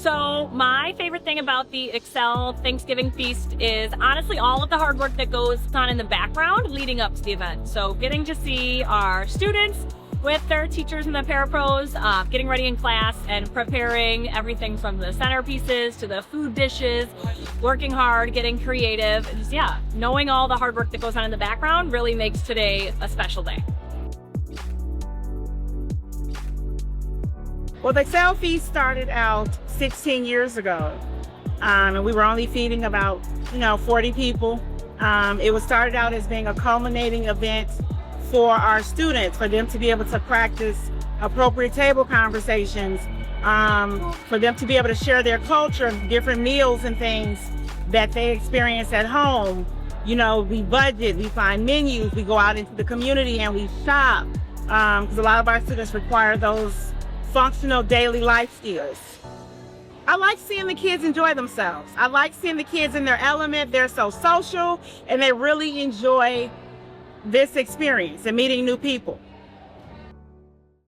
So my favorite thing about the Excel Thanksgiving feast is honestly all of the hard work that goes on in the background leading up to the event. So getting to see our students with their teachers and the parapros, getting ready in class and preparing everything from the centerpieces to the food dishes, working hard, getting creative. And just, yeah, knowing all the hard work that goes on in the background really makes today a special day. Well, the Excel Feast started out 16 years ago, and we were only feeding about 40 people. It was started out as being a culminating event for our students, for them to be able to practice appropriate table conversations, for them to be able to share their culture, different meals and things that they experience at home. We budget, we find menus, we go out into the community and we shop, because a lot of our students require those functional daily life skills. I like seeing the kids enjoy themselves. I like seeing the kids in their element. They're so social and they really enjoy this experience and meeting new people.